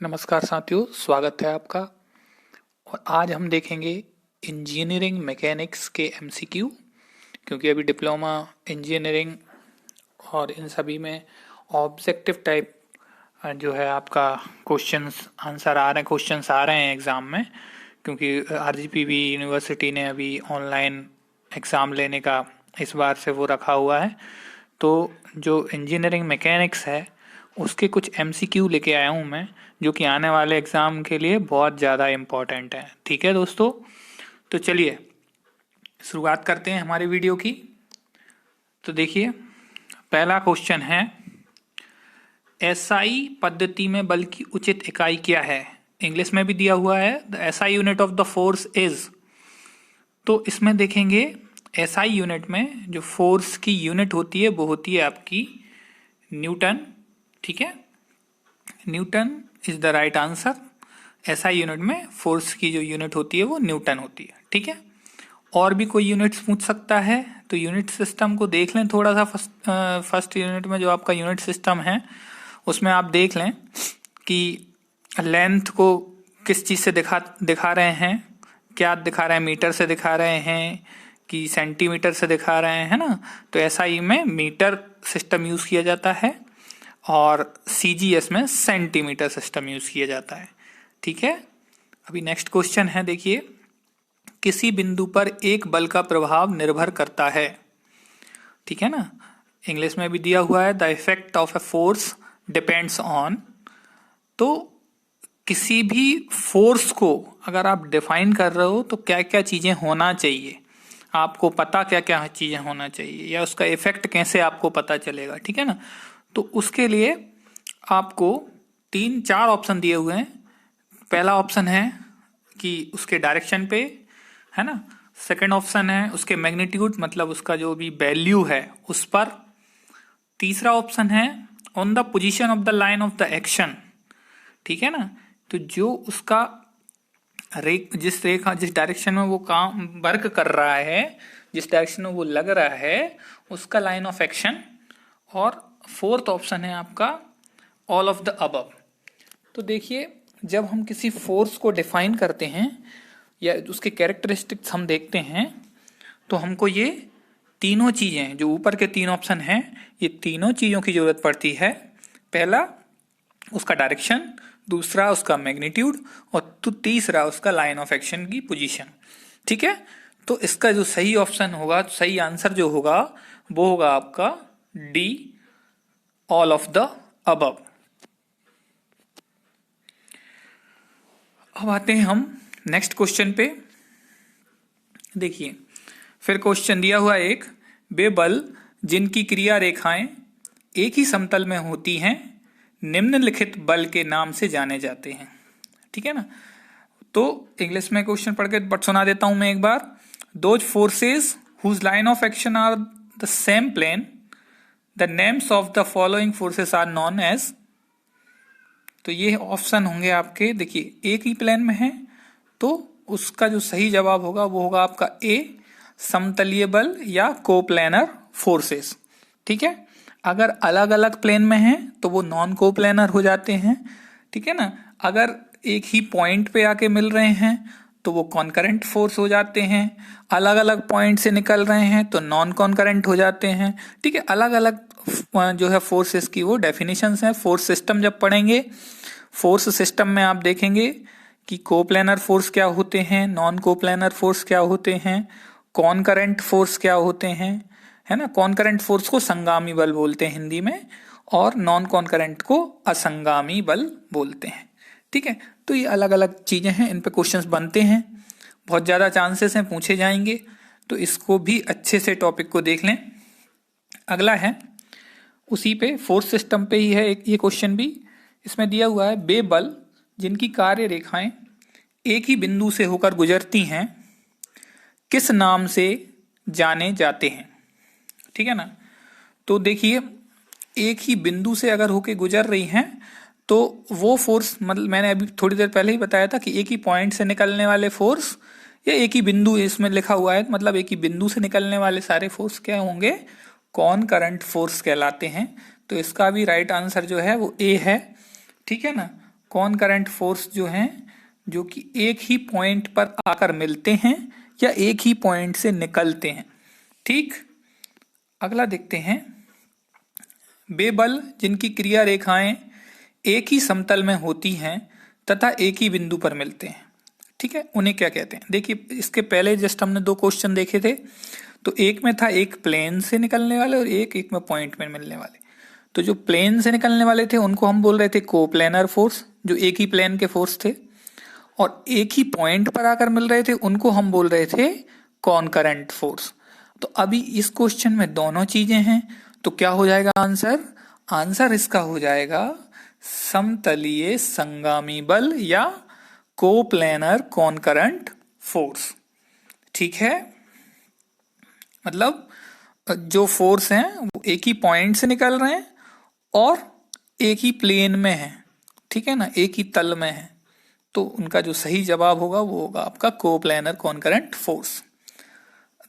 नमस्कार साथियों, स्वागत है आपका। और आज हम देखेंगे इंजीनियरिंग मैकेनिक्स के एमसीक्यू। क्योंकि अभी डिप्लोमा इंजीनियरिंग और इन सभी में ऑब्जेक्टिव टाइप जो है आपका क्वेश्चंस आंसर आ रहे हैं, क्वेश्चंस आ रहे हैं एग्ज़ाम में। क्योंकि आरजीपीवी यूनिवर्सिटी ने अभी ऑनलाइन एग्ज़ाम लेने का इस बार से वो रखा हुआ है। तो जो इंजीनियरिंग मैकेनिक्स है उसके कुछ एमसीक्यू लेके आया हूँ मैं, जो कि आने वाले एग्ज़ाम के लिए बहुत ज़्यादा इम्पोर्टेंट है। ठीक है दोस्तों, तो चलिए शुरुआत करते हैं हमारी वीडियो की। तो देखिए, पहला क्वेश्चन है, एसआई पद्धति में बल की उचित इकाई क्या है। इंग्लिश में भी दिया हुआ है, the SI unit of the force is. तो इसमें देखेंगे एसआई यूनिट में जो फोर्स की यूनिट होती है वो होती है आपकी न्यूटन। ठीक है, Newton is the right answer. SI unit में फोर्स की जो यूनिट होती है वो न्यूटन होती है। ठीक है, और भी कोई यूनिट्स पूछ सकता है तो यूनिट सिस्टम को देख लें थोड़ा सा। फर्स्ट यूनिट में जो आपका यूनिट सिस्टम है उसमें आप देख लें कि लेंथ को किस चीज़ से दिखा रहे हैं, क्या दिखा रहे हैं, मीटर से दिखा रहे हैं कि सेंटीमीटर से दिखा रहे हैं, है ना। तो एसआई में मीटर सिस्टम यूज़ किया जाता है और सीजीएस में सेंटीमीटर सिस्टम यूज़ किया जाता है। ठीक है, अभी नेक्स्ट क्वेश्चन है, देखिए, किसी बिंदु पर एक बल का प्रभाव निर्भर करता है। ठीक है ना, इंग्लिश में भी दिया हुआ है, the effect of a force depends on. तो किसी भी फोर्स को अगर आप डिफाइन कर रहे हो तो क्या क्या चीज़ें होना चाहिए, आपको पता क्या क्या चीज़ें होना चाहिए, या उसका इफेक्ट कैसे आपको पता चलेगा। ठीक है ना, तो उसके लिए आपको 3-4 ऑप्शन दिए हुए हैं। पहला ऑप्शन है कि उसके डायरेक्शन पे, है ना। सेकंड ऑप्शन है उसके मैग्नीट्यूड, मतलब उसका जो भी वैल्यू है उस पर। तीसरा ऑप्शन है on the position of the line of the action. ठीक है ना, तो जो उसका जिस डायरेक्शन में वो काम वर्क कर रहा है, जिस डायरेक्शन में वो लग रहा है, उसका लाइन ऑफ एक्शन। और फोर्थ ऑप्शन है आपका ऑल ऑफ द अबव। तो देखिए, जब हम किसी फोर्स को डिफाइन करते हैं या उसके कैरेक्टरिस्टिक्स हम देखते हैं तो हमको ये तीनों चीज़ें, जो ऊपर के 3 ऑप्शन हैं, ये तीनों चीज़ों की ज़रूरत पड़ती है। पहला उसका डायरेक्शन, दूसरा उसका मैग्नीट्यूड, और तो तीसरा उसका लाइन ऑफ एक्शन की पोजीशन। ठीक है, तो इसका जो सही ऑप्शन होगा, सही आंसर जो होगा वो होगा आपका D, all of the above. अब आते हैं हम नेक्स्ट क्वेश्चन पे। देखिए, फिर क्वेश्चन दिया हुआ एक, वे बल जिनकी क्रिया रेखाएं एक ही समतल में होती हैं निम्नलिखित बल के नाम से जाने जाते हैं। ठीक है ना, तो इंग्लिश में क्वेश्चन पढ़ के बट सुना देता हूं मैं एक बार। Those forces whose line of action are the same plane, the names of the following forces are known as. तो ये ऑप्शन होंगे आपके, देखिए, एक ही प्लेन में है तो उसका जो सही जवाब होगा वो होगा आपका ए, समतलीय बल या कोप्लेनर फोर्सेस। ठीक है, अगर अलग अलग प्लेन में है तो वो नॉन कोप्लेनर हो जाते हैं। ठीक है ना, अगर एक ही पॉइंट पे आके मिल रहे हैं तो वो कॉन्करेंट फोर्स हो जाते हैं, अलग अलग पॉइंट से निकल रहे हैं तो नॉन कॉन्करेंट हो जाते हैं। ठीक है, अलग अलग जो है फोर्सेस की वो डेफिनेशंस हैं। फोर्स सिस्टम जब पढ़ेंगे, फोर्स सिस्टम में आप देखेंगे कि कोप्लेनर फोर्स क्या होते हैं, नॉन कोप्लेनर फोर्स क्या होते हैं, कॉन्करेंट फोर्स क्या होते हैं, है ना। कॉन्करेंट फोर्स को संगामी बल बोलते हैं हिंदी में, और नॉन कॉन्करेंट को असंगामी बल बोलते हैं। ठीक है, तो ये अलग अलग चीजें हैं, इन पे क्वेश्चंस बनते हैं, बहुत ज्यादा चांसेस हैं पूछे जाएंगे, तो इसको भी अच्छे से टॉपिक को देख लें। अगला है उसी पे, फोर्स सिस्टम पे ही है एक ये क्वेश्चन भी। इसमें दिया हुआ है, बे बल जिनकी कार्य रेखाएं एक ही बिंदु से होकर गुजरती हैं किस नाम से जाने जाते हैं। ठीक है ना, तो देखिए, एक ही बिंदु से अगर होके गुजर रही हैं तो वो फोर्स, मतलब मैंने अभी थोड़ी देर पहले ही बताया था कि एक ही पॉइंट से निकलने वाले फोर्स या एक ही बिंदु, इसमें लिखा हुआ है मतलब एक ही बिंदु से निकलने वाले सारे फोर्स क्या होंगे, कॉनकरेंट फोर्स कहलाते हैं। तो इसका भी राइट आंसर जो है वो ए है। ठीक है ना, कौन करंट फोर्स जो हैं जो कि एक ही पॉइंट पर आकर मिलते हैं या एक ही पॉइंट से निकलते हैं। ठीक, अगला देखते हैं, वे बल जिनकी क्रिया रेखाएं एक ही समतल में होती हैं तथा एक ही बिंदु पर मिलते हैं, ठीक है, उन्हें क्या कहते हैं। देखिए, इसके पहले जस्ट हमने दो क्वेश्चन देखे थे, तो एक में था एक प्लेन से निकलने वाले और एक में पॉइंट में मिलने वाले। तो जो प्लेन से निकलने वाले थे उनको हम बोल रहे थे कोप्लेनर फोर्स, जो एक ही प्लेन के फोर्स थे, और एक ही पॉइंट पर आकर मिल रहे थे उनको हम बोल रहे थे कॉनकरेंट फोर्स। तो अभी इस क्वेश्चन में दोनों चीजें हैं, तो क्या हो जाएगा आंसर? आंसर इसका हो जाएगा समतलीय संगामी बल या कोप्लेनर कॉनकरेंट फोर्स। ठीक है, मतलब जो फोर्स हैं वो एक ही पॉइंट से निकल रहे हैं और एक ही प्लेन में है, ठीक है ना, एक ही तल में है, तो उनका जो सही जवाब होगा वो होगा आपका coplanar concurrent force.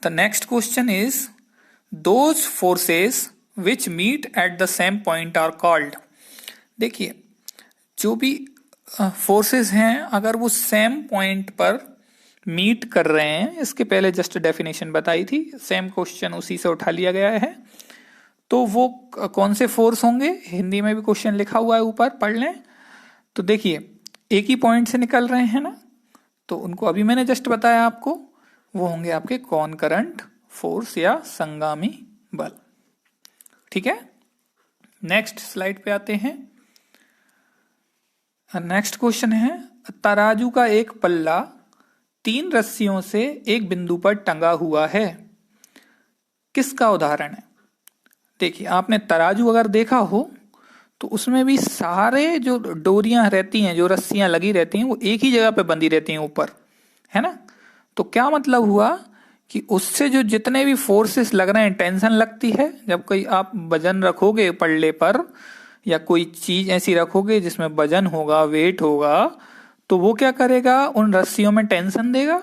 The next question is those forces which meet at the same point are called. देखिए, जो भी फोर्सेस हैं अगर वो सेम पॉइंट पर मीट कर रहे हैं, इसके पहले जस्ट डेफिनेशन बताई थी, सेम क्वेश्चन उसी से उठा लिया गया है, तो वो कौन से फोर्स होंगे? हिंदी में भी क्वेश्चन लिखा हुआ है ऊपर, पढ़ लें। तो देखिए, एक ही पॉइंट से निकल रहे हैं ना, तो उनको अभी मैंने जस्ट बताया आपको, वो होंगे आपके कॉनकरेंट फोर्स या संगामी बल। ठीक है, नेक्स्ट स्लाइड पे आते हैं। नेक्स्ट क्वेश्चन है, तराजू का एक पल्ला 3 रस्सियों से एक बिंदु पर टंगा हुआ है, किसका उदाहरण है? देखिए, आपने तराजू अगर देखा हो तो उसमें भी सारे जो डोरियां रहती हैं, जो रस्सियां लगी रहती हैं, वो एक ही जगह पे बंधी रहती हैं ऊपर, है ना। तो क्या मतलब हुआ कि उससे जो जितने भी फोर्सेस लग रहे हैं, टेंशन लगती है जब कोई आप वजन रखोगे पल्ले पर या कोई चीज ऐसी रखोगे जिसमें वजन होगा, वेट होगा, तो वो क्या करेगा? उन रस्सियों में टेंशन देगा,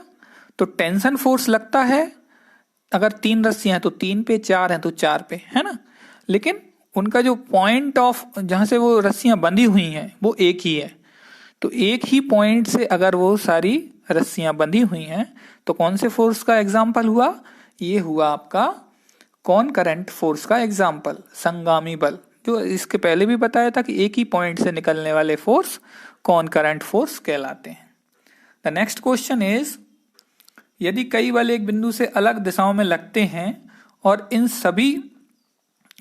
तो टेंशन फोर्स लगता है। अगर 3 रस्सियां हैं तो 3 पे, 4 हैं तो 4 पे, है ना। लेकिन उनका जो पॉइंट ऑफ जहां से वो रस्सियां बंधी हुई हैं वो एक ही है, तो एक ही पॉइंट से अगर वो सारी रस्सियां बंधी हुई हैं तो कौन से फोर्स का एग्जाम्पल हुआ? ये हुआ आपका कॉनकरेंट फोर्स का एग्जाम्पल, संगामी बल। जो इसके पहले भी बताया था कि एक ही पॉइंट से निकलने वाले फोर्स कॉनकरेंट फोर्स कहलाते हैं। द नेक्स्ट क्वेश्चन इज, यदि कई बल एक बिंदु से अलग दिशाओं में लगते हैं और इन सभी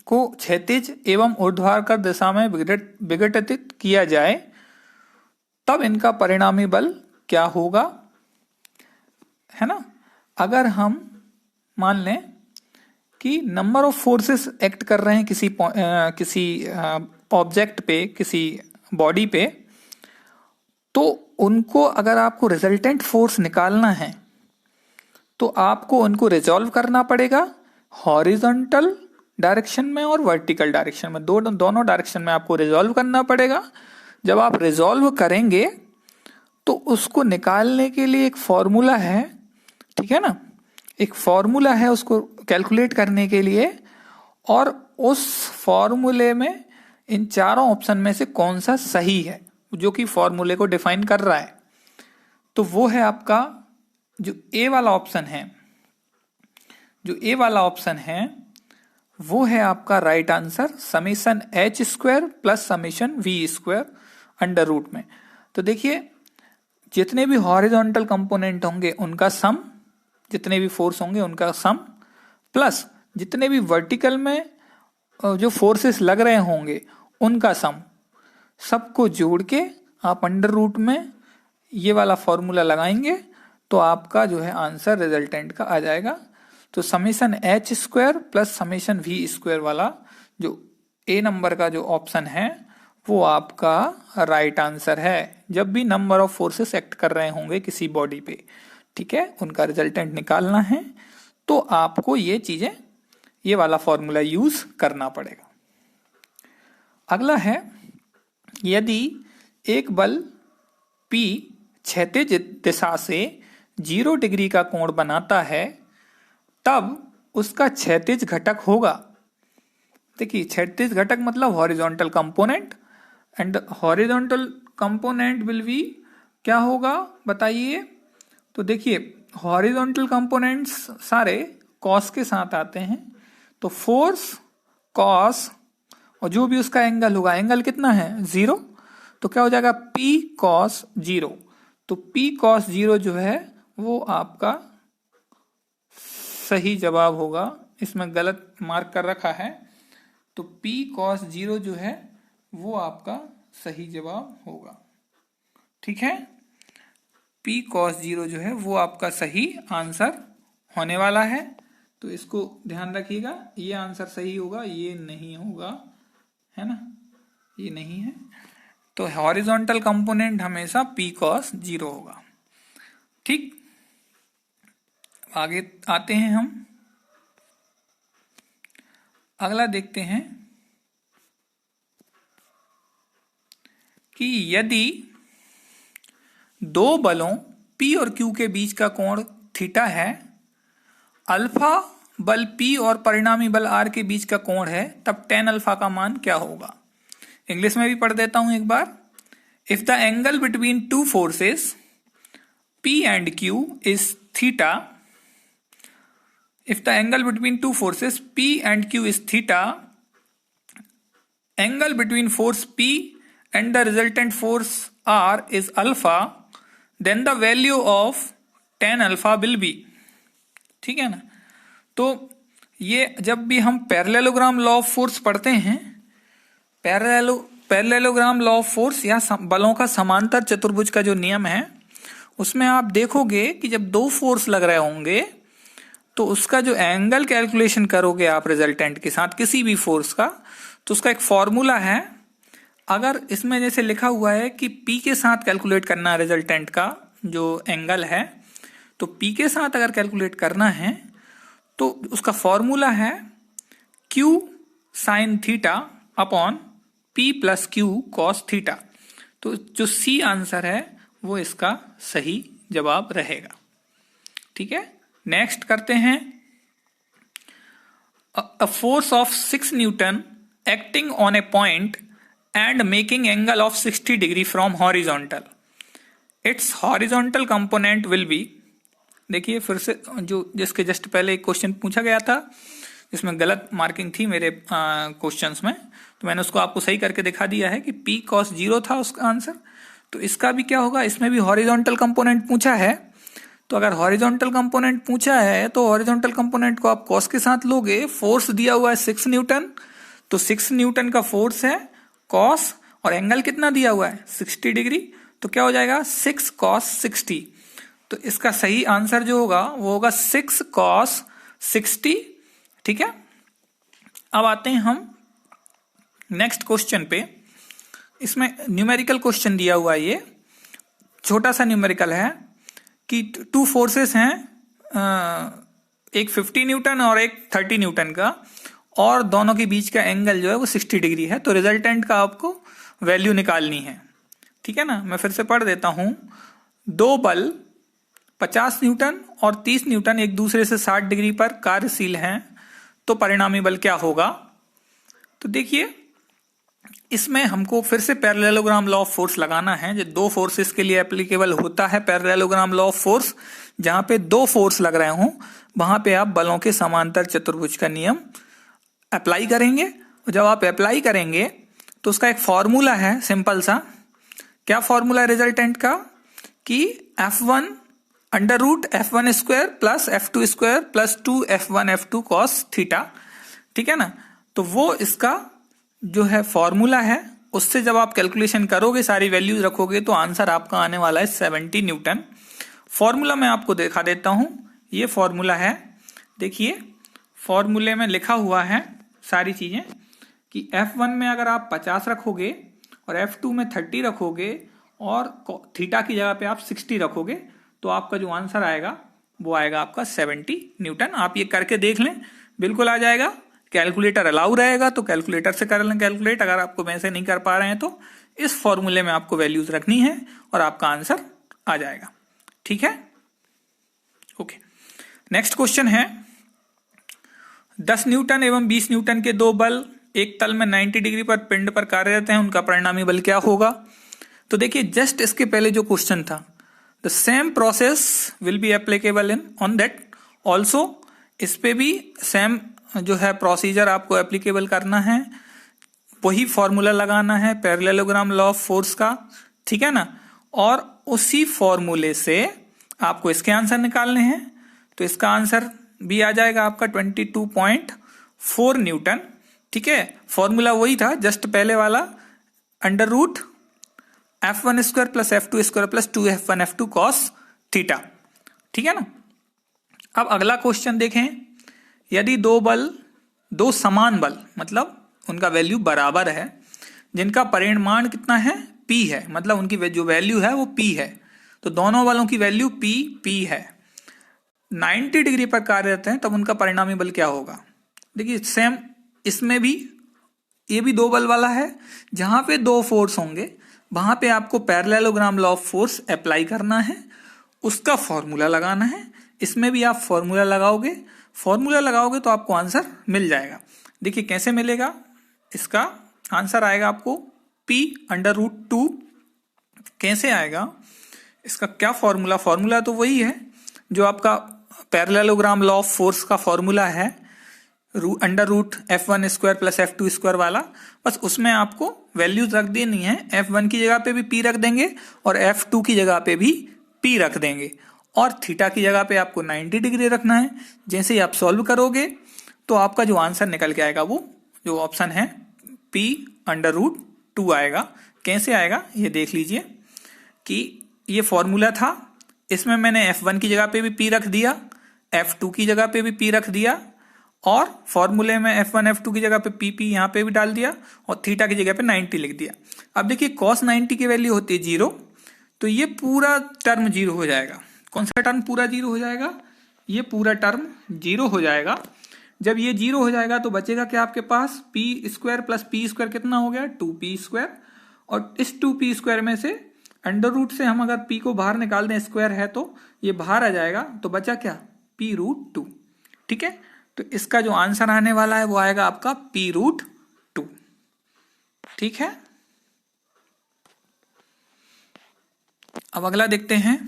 को क्षैतिज एवं ऊर्ध्वाधर दिशा में विघटित किया जाए, तब इनका परिणामी बल क्या होगा? है ना। अगर हम मान लें कि नंबर ऑफ फोर्सेस एक्ट कर रहे हैं किसी ऑब्जेक्ट पे, किसी बॉडी पे, तो उनको अगर आपको रिजल्टेंट फोर्स निकालना है तो आपको उनको रिजॉल्व करना पड़ेगा हॉरिजॉन्टल डायरेक्शन में और वर्टिकल डायरेक्शन में, दोनों डायरेक्शन में आपको रिजॉल्व करना पड़ेगा। जब आप रिजॉल्व करेंगे तो उसको निकालने के लिए एक फॉर्मूला है, ठीक है ना, एक फॉर्मूला है उसको कैलकुलेट करने के लिए, और उस फॉर्मूले में इन चारों ऑप्शन में से कौन सा सही है जो कि फॉर्मूले को डिफाइन कर रहा है, तो वो है आपका जो ए वाला ऑप्शन है। जो ए वाला ऑप्शन है वो है आपका right answer, summation h square plus summation v square under root में। तो देखिए, जितने भी हॉरिजॉन्टल कंपोनेंट होंगे उनका सम, जितने भी फोर्स होंगे उनका सम, प्लस जितने भी वर्टिकल में जो फोर्सेस लग रहे होंगे उनका सम, सबको जोड़ के आप अंडर रूट में ये वाला फॉर्मूला लगाएंगे तो आपका जो है आंसर रिजल्टेंट का आ जाएगा। तो summation h square plus summation v square वाला जो ए नंबर का जो ऑप्शन है वो आपका राइट आंसर है। जब भी नंबर ऑफ फोर्सेस एक्ट कर रहे होंगे किसी बॉडी पे, ठीक है, उनका रिजल्टेंट निकालना है तो आपको ये चीजें, ये वाला फॉर्मूला यूज करना पड़ेगा। अगला है, यदि एक बल P क्षैतिज दिशा से 0 डिग्री का कोण बनाता है तब उसका क्षैतिज घटक होगा। देखिए, क्षैतिज घटक मतलब horizontal component, and horizontal component will be, क्या होगा बताइए। तो देखिए हॉरिजॉन्टल कंपोनेंट्स सारे कॉस के साथ आते हैं, तो फोर्स कॉस और जो भी उसका एंगल होगा, एंगल कितना है 0, तो क्या हो जाएगा P cos 0। तो P cos 0 जो है वो आपका सही जवाब होगा, इसमें गलत मार्क कर रखा है, तो P cos 0 जो है वो आपका सही जवाब होगा। ठीक है, P cos 0 जो है वो आपका सही आंसर होने वाला है, तो इसको ध्यान रखिएगा, ये आंसर सही होगा, ये नहीं होगा, है ना, ये नहीं है। तो हॉरिजॉन्टल कंपोनेंट हमेशा P cos 0 होगा। ठीक, आगे आते हैं हम, अगला देखते हैं कि यदि दो बलों P और Q के बीच का कोण थीटा है, अल्फा बल P और परिणामी बल R के बीच का कोण है, तब tan अल्फा का मान क्या होगा। इंग्लिश में भी पढ़ देता हूं एक बार। If the angle between two forces P and Q is theta, if the angle between two forces P and Q is theta, angle between force P and the resultant force R is alpha, then the value of tan alpha will be। ठीक है ना, तो ये जब भी हम parallelogram law of force पढ़ते हैं, पैरेललोग्राम लॉ ऑफ फोर्स या बलों का समांतर चतुर्भुज का जो नियम है, उसमें आप देखोगे कि जब दो फोर्स लग रहे होंगे तो उसका जो एंगल कैलकुलेशन करोगे आप रिजल्टेंट के साथ किसी भी फोर्स का, तो उसका एक फॉर्मूला है। अगर इसमें जैसे लिखा हुआ है कि P के साथ कैलकुलेट करना है रिजल्टेंट का जो एंगल है, तो P के साथ अगर कैलकुलेट करना है तो उसका फॉर्मूला है Q sin theta upon P plus Q cos theta. तो जो C आंसर है वो इसका सही जवाब रहेगा। ठीक है, नेक्स्ट करते हैं। A force of 6 Newton acting on A point and making angle of 60 degree from horizontal, it's horizontal component will be. देखिए फिर से जो जिसके जस्ट पहले एक क्वेश्चन पूछा गया था जिसमें गलत मार्किंग थी मेरे क्वेश्चंस में, तो मैंने उसको आपको सही करके दिखा दिया है कि P cos 0 था उसका आंसर। तो इसका भी क्या होगा, इसमें भी हॉरिजॉन्टल कंपोनेंट पूछा है, तो अगर हॉरिजॉन्टल कंपोनेंट पूछा है तो हॉरिजॉन्टल कंपोनेंट को आप कॉस के साथ लोगे। फोर्स दिया हुआ है 6 न्यूटन, तो 6 न्यूटन का फोर्स है कॉस, और एंगल कितना दिया हुआ है 60 डिग्री, तो क्या हो जाएगा 6 cos 60। तो इसका सही आंसर जो होगा वो होगा 6 cos 60। ठीक है, अब आते हैं हम नेक्स्ट क्वेश्चन पे। इसमें न्यूमेरिकल क्वेश्चन दिया हुआ है, ये छोटा सा न्यूमेरिकल है कि टू फोर्सेस हैं, एक 50 न्यूटन और एक 30 न्यूटन का, और दोनों के बीच का एंगल जो है वो 60 डिग्री है। तो रिजल्टेंट का आपको वैल्यू निकालनी है। ठीक है ना, मैं फिर से पढ़ देता हूं। दो बल 50 न्यूटन और 30 न्यूटन एक दूसरे से 60 डिग्री पर कार्यशील हैं, तो परिणामी बल क्या होगा। तो देखिए इसमें हमको फिर से पैरेललोग्राम लॉ ऑफ फोर्स लगाना है, जो दो फोर्सेस के लिए एप्लीकेबल होता है पैरेललोग्राम लॉ ऑफ फोर्स। जहां पे दो फोर्स लग रहे हों वहां पे आप बलों के समांतर चतुर्भुज का नियम अप्लाई करेंगे। और जब आप अप्लाई करेंगे तो उसका एक फॉर्मूला है सिंपल सा। क्या फॉर्मूला है रिजल्टेंट का, कि F1 under root F1 square plus F2 square plus 2 F1 F2 cos theta. ठीक है ना, तो वो इसका जो है फॉर्मूला है, उससे जब आप कैलकुलेशन करोगे सारी वैल्यूज रखोगे तो आंसर आपका आने वाला है 70 न्यूटन। फॉर्मूला मैं आपको दिखा देता हूं, ये फॉर्मूला है। देखिए फॉर्मूले में लिखा हुआ है सारी चीजें कि F1 में अगर आप 50 रखोगे और F2 में 30 रखोगे और थीटा की जगह पे आप 60 रखोगे, तो आपका जो आंसर आएगा वो आएगा आपका 70 न्यूटन। आप ये करके देख लें, बिल्कुल आ जाएगा। कैलकुलेटर अलाउ रहेगा तो कैलकुलेटर से कर लें कैलकुलेट। अगर आपको वैसे नहीं कर पा रहे हैं तो इस फॉर्मूले में आपको वैल्यूज रखनी है और आपका आंसर आ जाएगा। ठीक है, ओके। नेक्स्ट क्वेश्चन है, 10 न्यूटन एवं 20 न्यूटन के दो बल एक तल में 90 डिग्री पर पिंड पर कार्यरत हैं, उनका परिणामी बल क्या होगा। तो देखिए जस्ट इसके पहले जो क्वेश्चन था, the same process will be applicable in on that also, इस पे भी सेम जो है प्रोसीजर आपको एप्लीकेबल करना है, वही फॉर्मूला लगाना है पैरेललोग्राम लॉ ऑफ फोर्स का, ठीक है ना। और उसी फॉर्मूले से आपको इसके आंसर निकालने हैं, तो इसका आंसर भी आ जाएगा आपका 22.4 न्यूटन, ठीक है। फॉर्मूला वही था जस्ट पहले वाला, under root F1 square plus F2 square plus 2F1 F2 cos theta, ठीक है ना। अब अगला क्वेश्चन देखें, यदि दो समान बल मतलब उनका वैल्यू बराबर है, जिनका परिमाण कितना है P है, मतलब उनकी जो वैल्यू है वो P है, तो दोनों बलों की वैल्यू P है, 90 डिग्री पर कार्यरत हैं, तब उनका परिणामी बल क्या होगा। देखिए सेम इसमें भी, ये भी दो बल वाला है, जहां पे दो फोर्स होंगे वहां पे आपको parallelogram law of force apply करना है, उसका फॉर्मूला लगाना है। इसमें भी आप फॉर्मूला लगाओगे तो आपको आंसर मिल जाएगा। देखिए कैसे मिलेगा, इसका आंसर आएगा आपको P अंडर रूट 2। कैसे आएगा, इसका क्या फॉर्मूला तो वही है जो आपका पैरेललोग्राम लॉ ऑफ फोर्स का फॉर्मूला है, under root F1 square plus F2 square वाला, बस उसमें आपको वैल्यूज रख देनी है। F1 की जगह पे भी P रख देंगे और F2 की जगह पे भी P रख देंगे, और थीटा की जगह पे आपको 90 डिग्री रखना है। जैसे ही आप सॉल्व करोगे तो आपका जो आंसर निकल के आएगा वो जो ऑप्शन है P अंडर रूट 2 आएगा। कैसे आएगा ये देख लीजिए कि ये फॉर्मूला था, इसमें मैंने F1 की जगह पे भी P रख दिया, F2 की जगह पे भी P रख दिया, और फॉर्मूले में F1 F2 की जगह पे P यहाँ पे भी डाल दिया, और थीटा की जगह पे 90 लिख दिया। अब देखिए cos 90 की वैल्यू होती है 0, तो ये पूरा टर्म 0 हो जाएगा। कौन सा टर्म पूरा 0 हो जाएगा, ये पूरा टर्म 0 हो जाएगा। जब ये 0 हो जाएगा तो बचेगा क्या आपके पास, P square plus P square कितना हो गया 2P स्क्वायर, और इस 2P स्क्वायर में से अंडर रूट से हम अगर P को बाहर निकाल दें, स्क्वायर है तो ये बाहर आ जाएगा, तो बचा क्या P रूट 2, ठीक है। तो इसका जो आंसर आने वाला है वो आएगा आपका P रूट 2, ठीक है। अब अगला देखते हैं,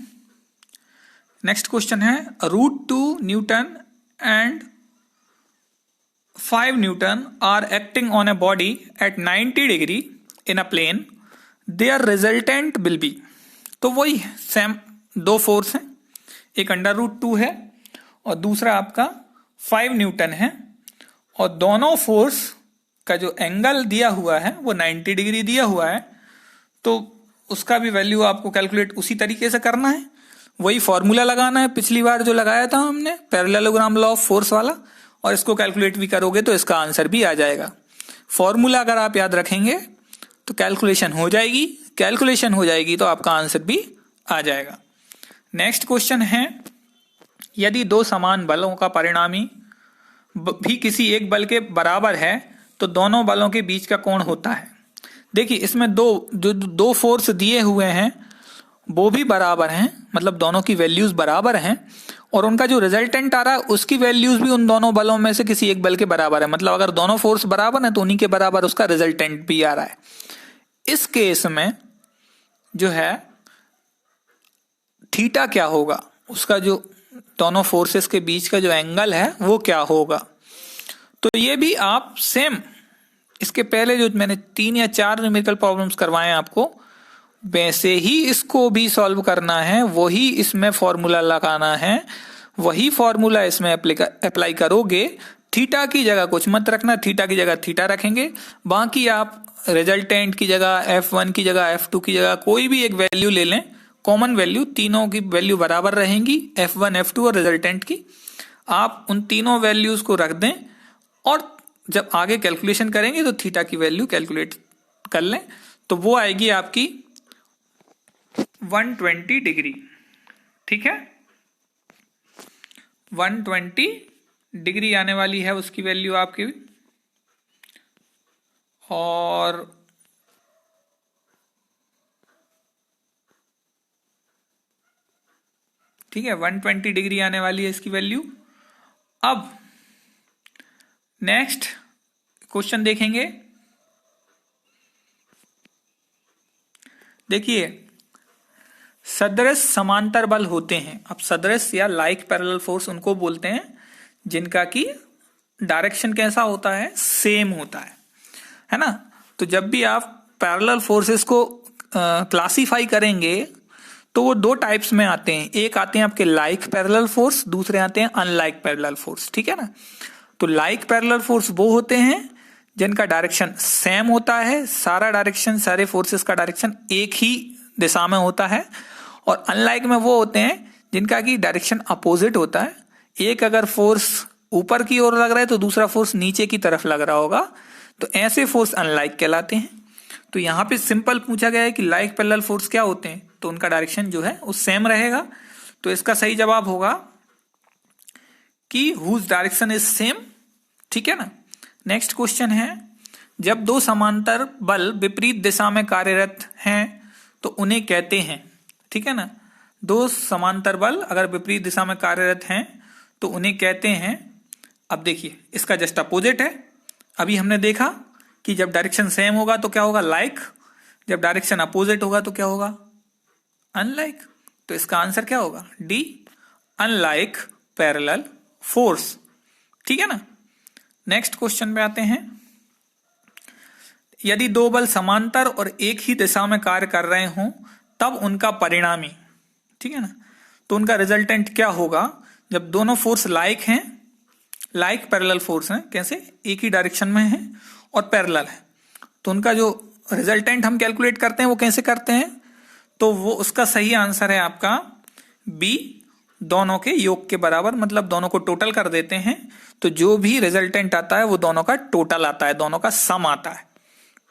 नेक्स्ट क्वेश्चन है, root 2 newton and 5 newton are acting on a body at 90 degree in a plane, their resultant will be. तो वही है सेम, दो फोर्स हैं, एक अंडर रूट 2 है और दूसरा आपका 5 न्यूटन है, और दोनों फोर्स का जो एंगल दिया हुआ है वो 90 डिग्री दिया हुआ है, तो उसका भी वैल्यू आपको कैलकुलेट उसी तरीके से करना है, वही फॉर्मूला लगाना है पिछली बार जो लगाया था हमने पैरेललोग्राम लॉ ऑफ फोर्स वाला, और इसको कैलकुलेट भी करोगे तो इसका आंसर भी आ जाएगा। फॉर्मूला अगर आप याद रखेंगे तो कैलकुलेशन हो जाएगी तो आपका आंसर भी आ जाएगा। नेक्स्ट क्वेश्चन है, यदि दो समान बलों का परिणामी भी किसी एक बल के बराबर है तो दोनों बलों के बीच का कोण होता है। देखिए इसमें दो फोर्स दिए हुए हैं वो भी बराबर हैं, मतलब दोनों की वैल्यूज बराबर हैं, और उनका जो रिजल्टेंट आ रहा है उसकी वैल्यूज भी उन दोनों बलों में से किसी एक बल के बराबर है, मतलब अगर दोनों फोर्स बराबर हैं तो उन्हीं के बराबर उसका रिजल्टेंट भी आ रहा है। इस केस में जो है थीटा क्या होगा, उसका जो दोनों फोर्सेस के बीच का जो एंगल है वो क्या होगा। तो ये भी आप सेम इसके पहले जो मैंने 3 या 4 न्यूमेरिकल प्रॉब्लम्स करवाए आपको, वैसे ही इसको भी सॉल्व करना है, वही इसमें फॉर्मूला लगाना है, वही फॉर्मूला इसमें अप्लाई करोगे। थीटा की जगह कुछ मत रखना, थीटा की जगह थीटा रखेंगे, बाकी आप रिजल्टेंट की जगह F1 की जगह F2 की जगह कोई भी एक वैल्यू ले लें, कॉमन वैल्यू, तीनों की वैल्यू बराबर रहेंगी, F1 F2 और रिजल्टेंट की। आप उन तीनों वैल्यूज को रख दें और जब आगे कैलकुलेशन करेंगे तो थीटा की वैल्यू कैलकुलेट कर लें, तो वो आएगी आपकी 120 डिग्री, ठीक है। 120 डिग्री आने वाली है उसकी वैल्यू आपकी, और ठीक है 120 डिग्री आने वाली है इसकी वैल्यू। अब नेक्स्ट क्वेश्चन देखेंगे, देखिए सदृश समांतर बल होते हैं। अब सदृश या लाइक पैरेलल फोर्स उनको बोलते हैं जिनका की डायरेक्शन कैसा होता है, सेम होता है ना। तो जब भी आप पैरेलल फोर्सेस को क्लासिफाई करेंगे तो वो दो टाइप्स में आते हैं। एक आते हैं आपके लाइक पैरेलल फोर्स, दूसरे आते हैं अनलाइक पैरेलल फोर्स, ठीक है ना। तो लाइक पैरेलल फोर्स वो होते हैं जिनका डायरेक्शन सेम होता है, सारा डायरेक्शन, सारे फोर्सेस का डायरेक्शन एक ही दिशा में होता है। और अनलाइक में वो होते हैं जिनका की डायरेक्शन अपोजिट होता है। एक अगर फोर्स ऊपर की ओर लग रहा है तो दूसरा फोर्स नीचे की तरफ लग रहा होगा, तो ऐसे फोर्स अनलाइक कहलाते हैं। तो यहाँ पे सिंपल पूछा गया है कि लाइक पैरेलल फोर्स क्या होते हैं, तो उनका डायरेक्शन जो है वो सेम रहेगा। तो इसका सही जवाब होगा कि हुज डायरेक्शन इज सेम, ठीक है ना। नेक्स्ट क्वेश्चन है, जब दो समांतर बल विपरीत दिशा में कार्यरत हैं तो उन्हें कहते हैं, ठीक है ना। दो समांतर बल अगर विपरीत दिशा में कार्यरत हैं तो उन्हें कहते हैं। अब देखिए इसका जस्ट अपोजिट है। अभी हमने देखा कि जब डायरेक्शन सेम होगा तो क्या होगा, लाइक, जब डायरेक्शन अपोजिट होगा तो क्या होगा, अनलाइक। तो इसका आंसर क्या होगा, डी, अनलाइक पैरेलल फोर्स, ठीक है ना। नेक्स्ट क्वेश्चन पे आते हैं, यदि दो बल समांतर और एक ही दिशा में कार्य कर रहे हों तब उनका परिणामी, ठीक है ना, तो उनका रिजल्टेंट क्या होगा जब दोनों फोर्स लाइक हैं, लाइक पैरेलल फोर्स हैं, कैसे, एक ही डायरेक्शन में है और पैरेलल है, तो उनका जो रिजल्टेंट हम कैलकुलेट करते हैं वो कैसे करते हैं, तो वो उसका सही आंसर है आपका बी, दोनों के योग के बराबर, मतलब दोनों को टोटल कर देते हैं तो जो भी रिजल्टेंट आता है वो दोनों का टोटल आता है, दोनों का सम आता है,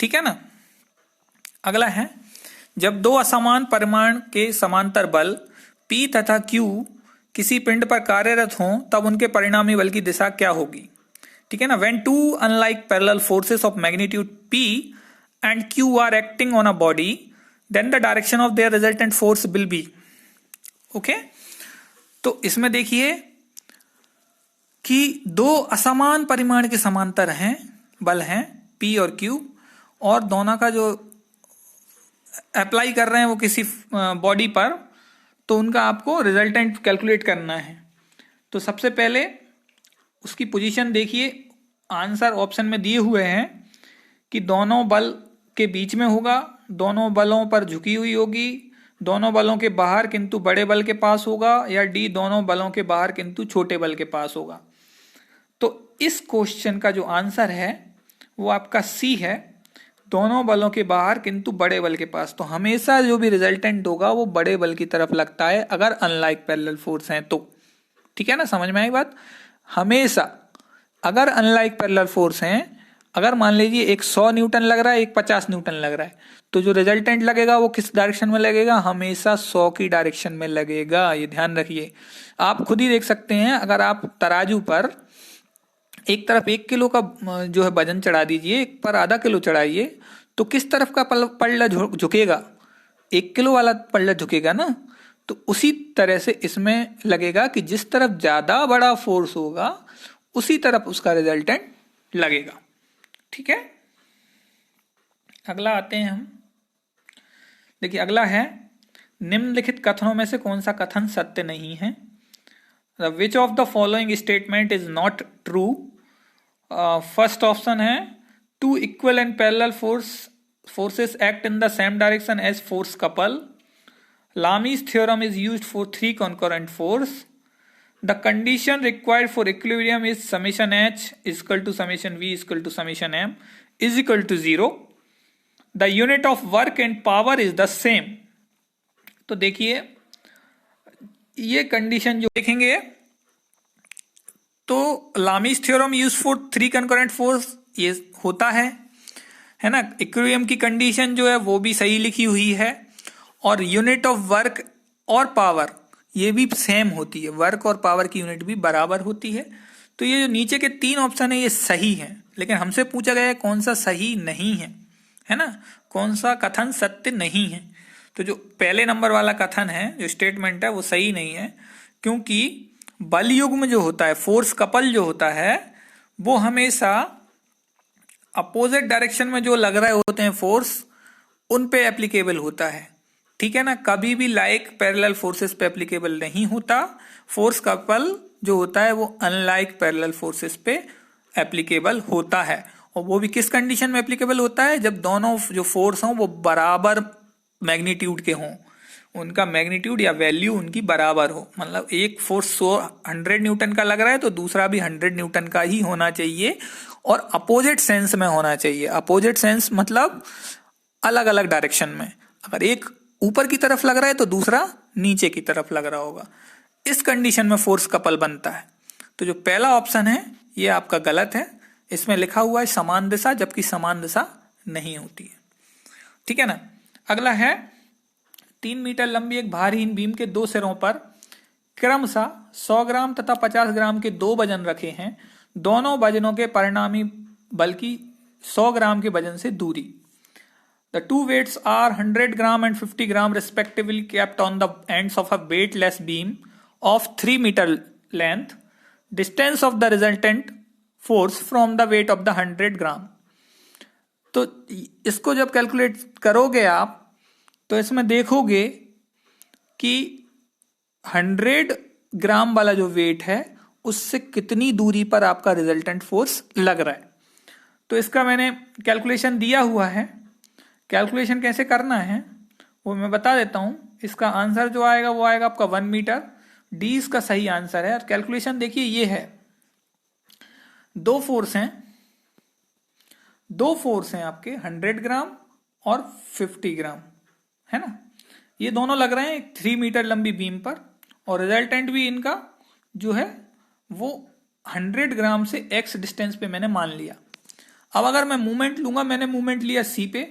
ठीक है ना। अगला है, जब दो असमान परिमाण के समांतर बल P तथा Q किसी पिंड पर कार्यरत हों तब उनके परिणामी बल की दिशा क्या होगी, ठीक है ना। When two unlike parallel forces of magnitude P and Q are acting on a body, then the direction of their resultant force will be, okay? तो इसमें देखिए कि दो असमान परिमाण के समांतर हैं बल हैं P और Q, और दोनों का जो अप्लाई कर रहे हैं वो किसी बॉडी पर, तो उनका आपको रिजल्टेंट कैलकुलेट करना है। तो सबसे पहले उसकी पोजीशन देखिए, आंसर ऑप्शन में दिए हुए हैं कि दोनों बल के बीच में होगा, दोनों बलों पर झुकी हुई होगी, दोनों बलों के बाहर किंतु बड़े बल के पास होगा, या डी, दोनों बलों के बाहर किंतु छोटे बल के पास होगा। तो इस क्वेश्चन का जो आंसर है वो आपका सी है, दोनों बलों के बाहर किंतु बड़े बल के पास। तो हमेशा जो भी रिजल्टेंट होगा वो बड़े बल की तरफ लगता है अगर अनलाइक पैरेलल फोर्स हैं तो, ठीक है ना, समझ में आई बात। हमेशा अगर अनलाइक पैरेलल फोर्स हैं, अगर मान लीजिए एक 100 न्यूटन लग रहा है, एक 50 न्यूटन लग रहा है, तो जो रिजल्टेंट लगेगा वो किस डायरेक्शन में लगेगा, हमेशा 100 की डायरेक्शन में लगेगा। ये ध्यान रखिए, आप खुद ही देख सकते हैं। अगर आप तराजू पर एक तरफ 1 किलो का जो है वजन चढ़ा दीजिए, एक पर आधा किलो चढ़ाइए, तो किस तरफ का पल्ला झुकेगा, 1 किलो वाला पल्ला झुकेगा ना। तो उसी तरह से इसमें लगेगा कि जिस तरफ ज्यादा बड़ा फोर्स होगा उसी तरफ उसका रिजल्टेंट लगेगा, ठीक है। अगला आते हैं हम, देखिए अगला है, निम्नलिखित कथनों में से कौन सा कथन सत्य नहीं है। Which of the following statement is not true. First option है, two equal and parallel forces act in the same direction as force couple. Lami's theorem is used for 3 concurrent force. The condition required for equilibrium is summation h is equal to summation v is equal to summation m is equal to 0. The unit of work and power is the same. तो देखिए ये condition जो देखेंगे तो Lami's theorem use for 3 concurrent force ये होता है ना। इक्विलिब्रियम की कंडीशन जो है वो भी सही लिखी हुई है, और यूनिट ऑफ वर्क और पावर ये भी सेम होती है, वर्क और पावर की यूनिट भी बराबर होती है। तो ये जो नीचे के 3 ऑप्शन है ये सही है, लेकिन हमसे पूछा गया है कौन सा सही नहीं है ना, कौन सा कथन सत्य नहीं है। तो जो पहले नंबर वाला कथन है, जो स्टेटमेंट है, वो सही नहीं है, क्योंकि बल युग्म जो होता है, फोर्स कपल जो होता है, वो हमेशा अपोजिट डायरेक्शन में जो लग रहे होते हैं फोर्स, उन पे एप्लीकेबल होता है, ठीक है ना। कभी भी लाइक पैरेलल फोर्सेस पे एप्लीकेबल नहीं होता। फोर्स कपल जो होता है वो अनलाइक पैरेलल फोर्सेस पे एप्लीकेबल होता है, और वो भी किस कंडीशन में एप्लीकेबल होता है, जब दोनों जो फोर्स हों वो बराबर मैग्नीट्यूड के हों, उनका मैग्नीट्यूड या वैल्यू उनकी बराबर हो। मतलब एक फोर्स 100 न्यूटन का लग रहा है तो दूसरा भी 100 न्यूटन का ही होना चाहिए, और अपोजिट सेंस में होना चाहिए। अपोजिट सेंस मतलब अलग अलग डायरेक्शन में। अगर एक ऊपर की तरफ लग रहा है तो दूसरा नीचे की तरफ लग रहा होगा। इस कंडीशन में फोर्स कपल बनता है। तो जो पहला ऑप्शन है ये आपका गलत है। इसमें लिखा हुआ है समान दिशा, जबकि समान दिशा नहीं होती है, ठीक है ना। अगला है 3 मीटर लंबी एक भारहीन बीम के दो सिरों पर क्रमशः 100 ग्राम तथा 50 ग्राम के दो वजन रखे हैं। दोनों वजनों के परिणामी बल्कि 100 ग्राम के वजन से दूरी। The two weights are 100 gram and 50 gram respectively kept on the ends of a weightless beam of 3 meter length. Distance of the resultant force from the weight of the 100 gram. तो इसको जब कैलकुलेट करोगे आप तो इसमें देखोगे कि 100 ग्राम वाला जो वेट है उससे कितनी दूरी पर आपका रिजल्टेंट फोर्स लग रहा है। तो इसका मैंने कैलकुलेशन दिया हुआ है। कैलकुलेशन कैसे करना है वो मैं बता देता हूं। इसका आंसर जो आएगा वो आएगा आपका 1 मीटर। डी इसका सही आंसर है। और कैलकुलेशन देखिए ये है, दो फोर्स हैं आपके 100 ग्राम और 50 ग्राम, है ना। ये दोनों लग रहे हैं 3 मीटर लंबी बीम पर, और रिजल्टेंट भी इनका जो है वो 100 ग्राम से x डिस्टेंस पे मैंने मान लिया। अब अगर मैं मूवमेंट लूंगा, मैंने मूवमेंट लिया सी पे,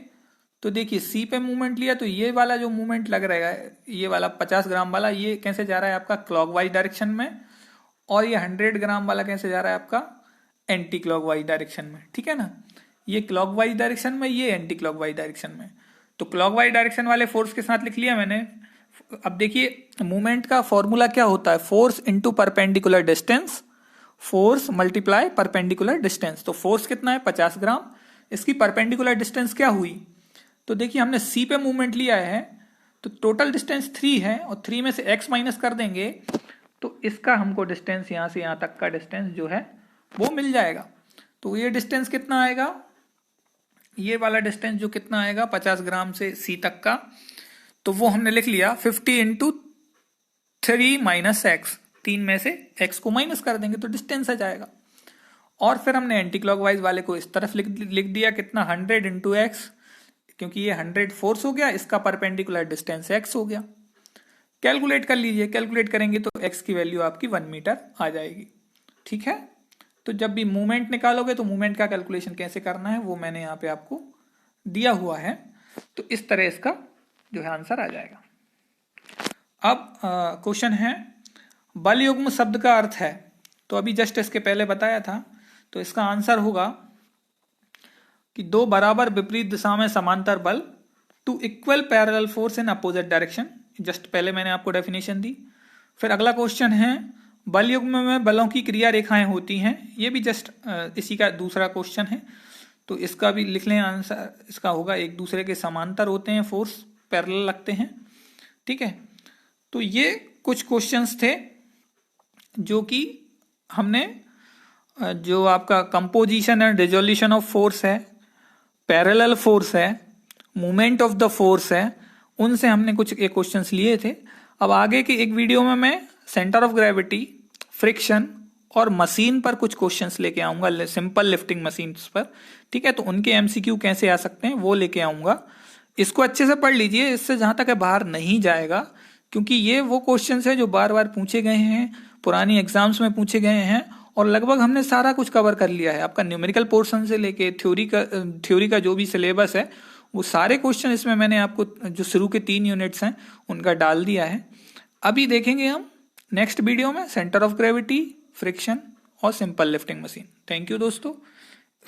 तो देखिए सी पे मूवमेंट लिया तो ये वाला जो मूवमेंट लग रहा है, ये वाला 50 ग्राम वाला, ये कैसे जा रहा है आपका क्लॉकवाइज डायरेक्शन में, और ये 100 ग्राम वाला कैसे जा रहा है आपका एंटी क्लॉकवाइज डायरेक्शन में, ठीक है ना। ये क्लॉकवाइज डायरेक्शन में, ये एंटी क्लॉकवाइज डायरेक्शन में। तो क्लॉकवाइज डायरेक्शन वाले फोर्स के साथ लिख लिया मैंने। अब देखिए मूवमेंट का फॉर्मूला क्या होता है, force into perpendicular distance, force multiply perpendicular distance. तो फोर्स कितना है 50 ग्राम, इसकी परपेंडिकुलर डिस्टेंस क्या हुई, तो देखिए हमने सी पे मूवमेंट लिया है तो टोटल डिस्टेंस 3 है, और 3 में से x माइनस कर देंगे तो इसका हमको डिस्टेंस यहां से यहां तक का डिस्टेंस जो है वो मिल जाएगा। तो ये डिस्टेंस कितना आएगा, ये वाला डिस्टेंस जो कितना आएगा 50 ग्राम से सी तक का, तो वो हमने लिख लिया 50 इंटू 3 माइनस एक्स। 3 में से x को माइनस कर देंगे तो डिस्टेंस आ जाएगा। और फिर हमने एंटी क्लॉकवाइज वाले को इस तरफ लिख दिया, कितना 100 इंटू एक्स, क्योंकि ये 100 फोर्स हो गया, इसका परपेंडिकुलर डिस्टेंस x हो गया। कैलकुलेट कर लीजिए, कैलकुलेट करेंगे तो x की वैल्यू आपकी 1 मीटर आ जाएगी, ठीक है। तो जब भी मूवमेंट निकालोगे तो मूवमेंट का कैलकुलेशन कैसे करना है वो मैंने यहाँ पे आपको दिया हुआ है। तो इस तरह इसका जो है आंसर आ जाएगा। अब क्वेश्चन है बल युग्म शब्द का अर्थ है, तो अभी जस्ट इसके पहले बताया था। तो इसका आंसर होगा कि दो बराबर विपरीत दिशा में समांतर बल, two equal parallel force in opposite direction. Just पहले मैंने आपको डेफिनेशन दी। फिर अगला क्वेश्चन है बल युग्म में बलों की क्रिया रेखाएं होती हैं, ये भी जस्ट इसी का दूसरा क्वेश्चन है। तो इसका भी लिख लें आंसर, इसका होगा एक दूसरे के समांतर होते हैं, फोर्स पैरेलल लगते हैं, ठीक है। तो ये कुछ क्वेश्चंस थे जो कि हमने जो आपका composition and resolution of force है, पैरेलल फोर्स है, मूवमेंट ऑफ द फोर्स है, उनसे हमने कुछ एक क्वेश्चंस लिए थे। अब आगे की एक वीडियो में मैं सेंटर ऑफ ग्रेविटी, फ्रिक्शन और मशीन पर कुछ क्वेश्चंस लेके आऊंगा, सिंपल लिफ्टिंग मशीन्स पर, ठीक है। तो उनके एमसीक्यू कैसे आ सकते हैं वो लेके आऊंगा। इसको अच्छे से पढ़ लीजिए, इससे जहां तक है बाहर नहीं जाएगा, क्योंकि ये वो क्वेश्चंस है जो बार बार पूछे गए हैं, पुरानी एग्जाम्स में पूछे गए हैं, और लगभग हमने सारा कुछ कवर कर लिया है। आपका न्यूमेरिकल पोर्शन से लेके थ्योरी का जो भी सिलेबस है वो सारे क्वेश्चन इसमें मैंने आपको जो शुरू के 3 यूनिट्स हैं उनका डाल दिया है। अभी देखेंगे हम नेक्स्ट वीडियो में सेंटर ऑफ ग्रेविटी, फ्रिक्शन और simple lifting machine. Thank you दोस्तों।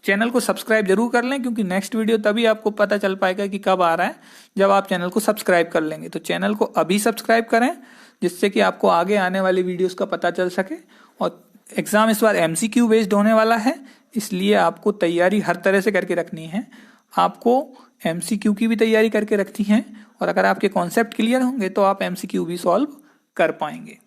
चैनल को सब्सक्राइब जरूर कर लें, क्योंकि नेक्स्ट वीडियो तभी आपको पता चल पाएगा कि कब आ रहा है, जब आप चैनल को सब्सक्राइब कर लेंगे। तो चैनल को अभी सब्सक्राइब करें, जिससे कि आपको आगे आने वाली वीडियोस का पता चल सके। और एग्जाम इस बार एमसीक्यू बेस्ड होने वाला है, इसलिए आपको तैयारी हर तरह से करके रखनी है। आपको एमसीक्यू की भी तैयारी करके रखती हैं, और अगर आपके कॉन्सेप्ट क्लियर होंगे तो आप एमसीक्यू भी सॉल्व कर पाएंगे।